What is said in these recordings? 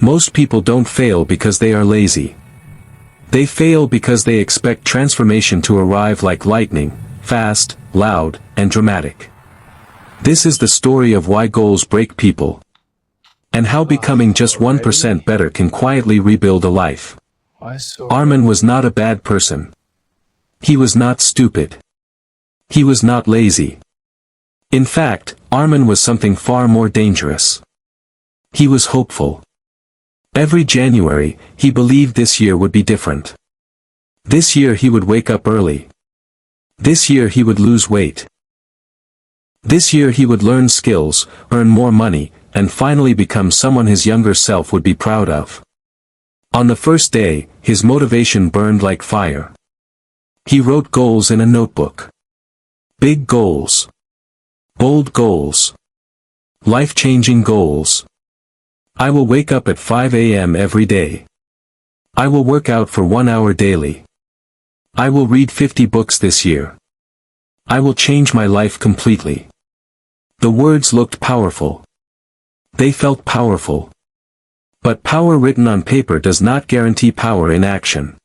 Most people don't fail because they are lazy. They fail because they expect transformation to arrive like lightning, fast, loud, and dramatic. This is the story of why goals break people, and how becoming just 1% better can quietly rebuild a life. Armin was not a bad person. He was not stupid. He was not lazy. In fact, Armin was something far more dangerous. He was hopeful. Every January, he believed this year would be different. This year he would wake up early. This year he would lose weight. This year he would learn skills, earn more money, and finally become someone his younger self would be proud of. On the first day, his motivation burned like fire. He wrote goals in a notebook. Big goals. Bold goals. Life-changing goals. I will wake up at 5 a.m. every day. I will work out for 1 hour daily. I will read 50 books this year. I will change my life completely. The words looked powerful. They felt powerful. But power written on paper does not guarantee power in action.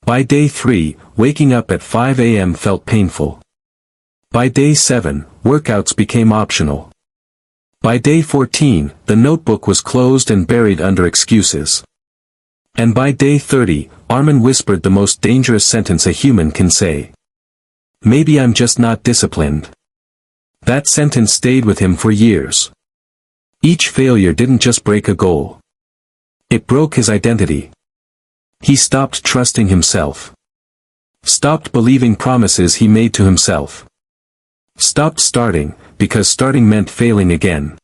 By day 3, waking up at 5 a.m. felt painful. By day 7, workouts became optional. By day 14, the notebook was closed and buried under excuses. And by day 30, Armin whispered the most dangerous sentence a human can say. Maybe I'm just not disciplined. That sentence stayed with him for years. Each failure didn't just break a goal. It broke his identity. He stopped trusting himself. Stopped believing promises he made to himself. Stopped starting, because starting meant failing again.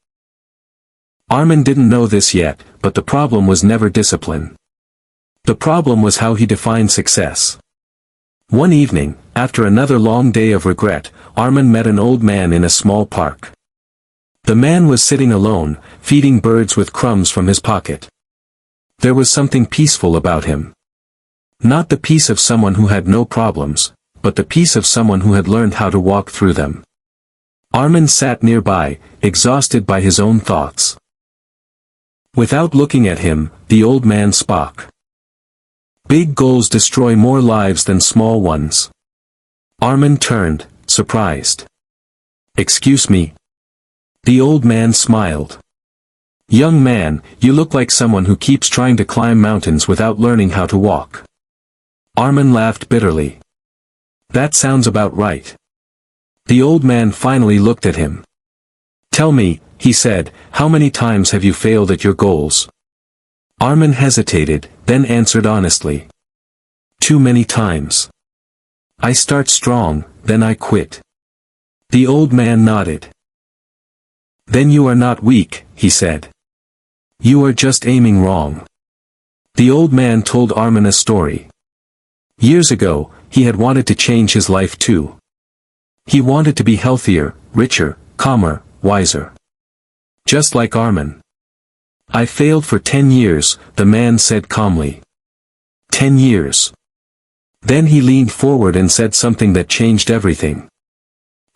Armin didn't know this yet, but the problem was never discipline. The problem was how he defined success. One evening, after another long day of regret, Armin met an old man in a small park. The man was sitting alone, feeding birds with crumbs from his pocket. There was something peaceful about him. Not the peace of someone who had no problems, but the peace of someone who had learned how to walk through them. Armin sat nearby, exhausted by his own thoughts. Without looking at him, the old man spoke. Big goals destroy more lives than small ones. Armin turned, surprised. Excuse me? The old man smiled. Young man, you look like someone who keeps trying to climb mountains without learning how to walk. Armin laughed bitterly. That sounds about right. The old man finally looked at him. Tell me, he said, how many times have you failed at your goals? Armin hesitated, then answered honestly. Too many times. I start strong, then I quit. The old man nodded. Then you are not weak, he said. You are just aiming wrong. The old man told Armin a story. Years ago, he had wanted to change his life too. He wanted to be healthier, richer, calmer, wiser. Just like Armin. I failed for 10 years, the man said calmly. 10 years. Then he leaned forward and said something that changed everything.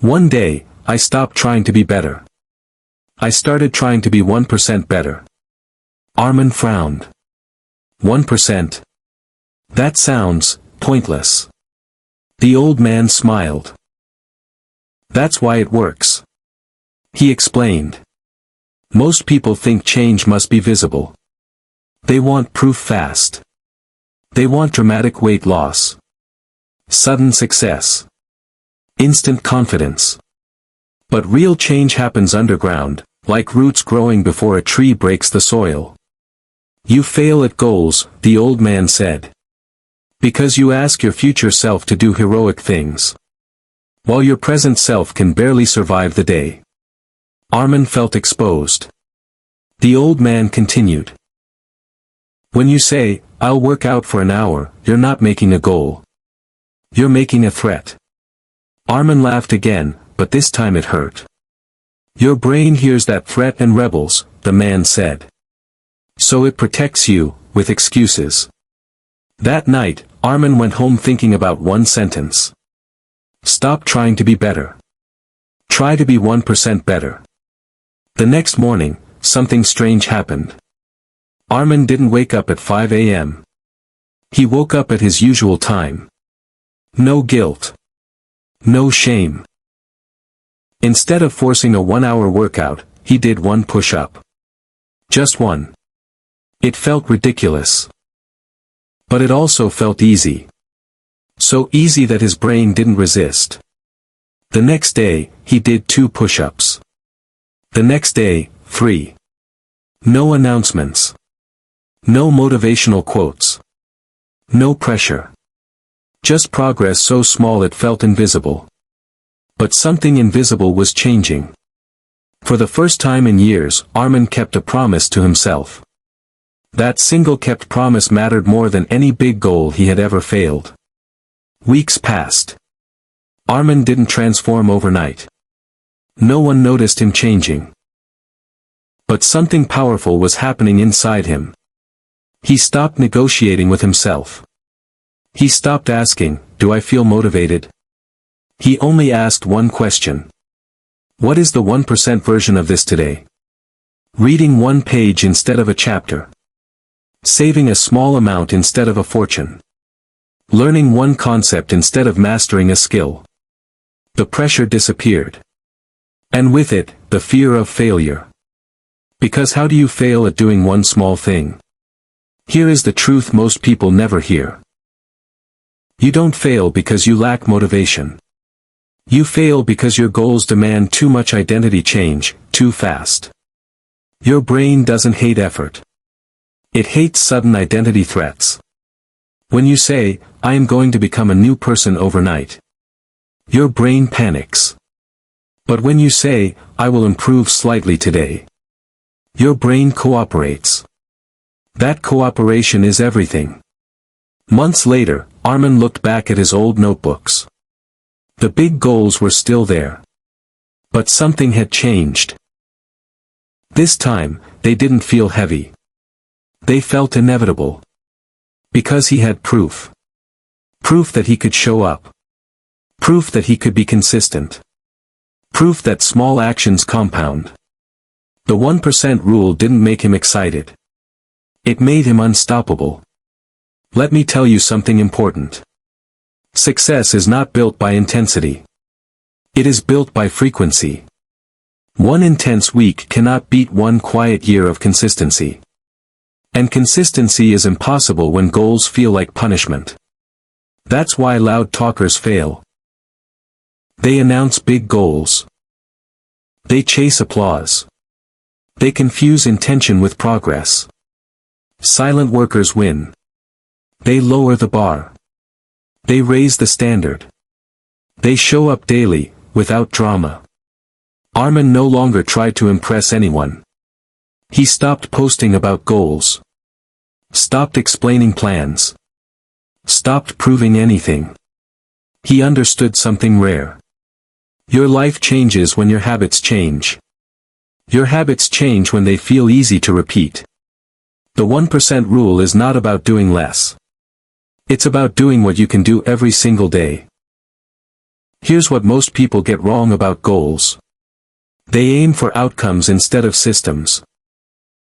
One day, I stopped trying to be better. I started trying to be 1% better. Armin frowned. 1%? That sounds pointless. The old man smiled. That's why it works. He explained. Most people think change must be visible. They want proof fast. They want dramatic weight loss. Sudden success. Instant confidence. But real change happens underground, like roots growing before a tree breaks the soil. You fail at goals, the old man said. Because you ask your future self to do heroic things, while your present self can barely survive the day. Armin felt exposed. The old man continued. When you say, I'll work out for an hour, you're not making a goal. You're making a threat. Armin laughed again, but this time it hurt. Your brain hears that threat and rebels, the man said. So it protects you, with excuses. That night, Armin went home thinking about one sentence. Stop trying to be better. Try to be 1% better. The next morning, something strange happened. Armin didn't wake up at 5 a.m. He woke up at his usual time. No guilt. No shame. Instead of forcing a 1-hour workout, he did one push-up. Just one. It felt ridiculous. But it also felt easy. So easy that his brain didn't resist. The next day, he did 2 push-ups. The next day, 3. No announcements. No motivational quotes. No pressure. Just progress so small it felt invisible. But something invisible was changing. For the first time in years, Armin kept a promise to himself. That single kept promise mattered more than any big goal he had ever failed. Weeks passed. Armin didn't transform overnight. No one noticed him changing. But something powerful was happening inside him. He stopped negotiating with himself. He stopped asking, "Do I feel motivated?" He only asked one question. What is the 1% version of this today? Reading 1 page instead of a chapter. Saving a small amount instead of a fortune. Learning 1 concept instead of mastering a skill. The pressure disappeared. And with it, the fear of failure. Because how do you fail at doing one small thing? Here is the truth most people never hear. You don't fail because you lack motivation. You fail because your goals demand too much identity change, too fast. Your brain doesn't hate effort. It hates sudden identity threats. When you say, "I am going to become a new person overnight," your brain panics. But when you say, "I will improve slightly today," your brain cooperates. That cooperation is everything. Months later, Armin looked back at his old notebooks. The big goals were still there. But something had changed. This time, they didn't feel heavy. They felt inevitable. Because he had proof. Proof that he could show up. Proof that he could be consistent. Proof that small actions compound. The 1% rule didn't make him excited. It made him unstoppable. Let me tell you something important. Success is not built by intensity. It is built by frequency. 1 intense week cannot beat 1 quiet year of consistency. And consistency is impossible when goals feel like punishment. That's why loud talkers fail. They announce big goals. They chase applause. They confuse intention with progress. Silent workers win. They lower the bar. They raise the standard. They show up daily, without drama. Armin no longer tried to impress anyone. He stopped posting about goals. Stopped explaining plans. Stopped proving anything. He understood something rare. Your life changes when your habits change. Your habits change when they feel easy to repeat. The 1% rule is not about doing less. It's about doing what you can do every single day. Here's what most people get wrong about goals. They aim for outcomes instead of systems.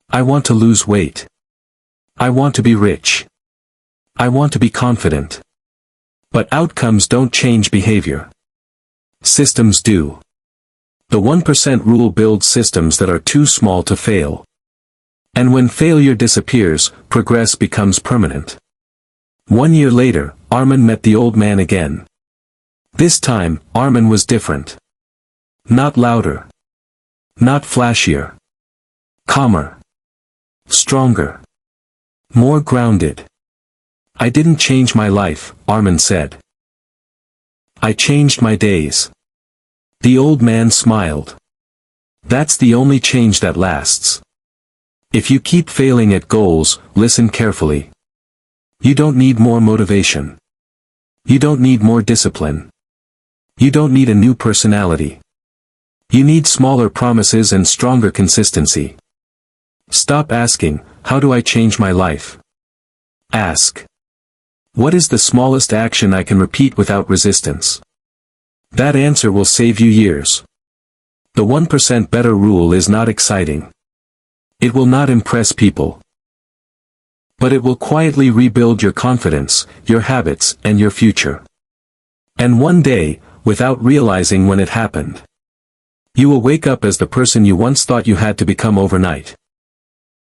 I want to lose weight. I want to be rich. I want to be confident. But outcomes don't change behavior. Systems do. The 1% rule builds systems that are too small to fail. And when failure disappears, progress becomes permanent. 1 year later, Armin met the old man again. This time, Armin was different. Not louder. Not flashier. Calmer. Stronger. More grounded. I didn't change my life, Armin said. I changed my days. The old man smiled. That's the only change that lasts. If you keep failing at goals, listen carefully. You don't need more motivation. You don't need more discipline. You don't need a new personality. You need smaller promises and stronger consistency. Stop asking, how do I change my life? Ask. What is the smallest action I can repeat without resistance? That answer will save you years. The 1% better rule is not exciting. It will not impress people. But it will quietly rebuild your confidence, your habits, and your future. And one day, without realizing when it happened, you will wake up as the person you once thought you had to become overnight.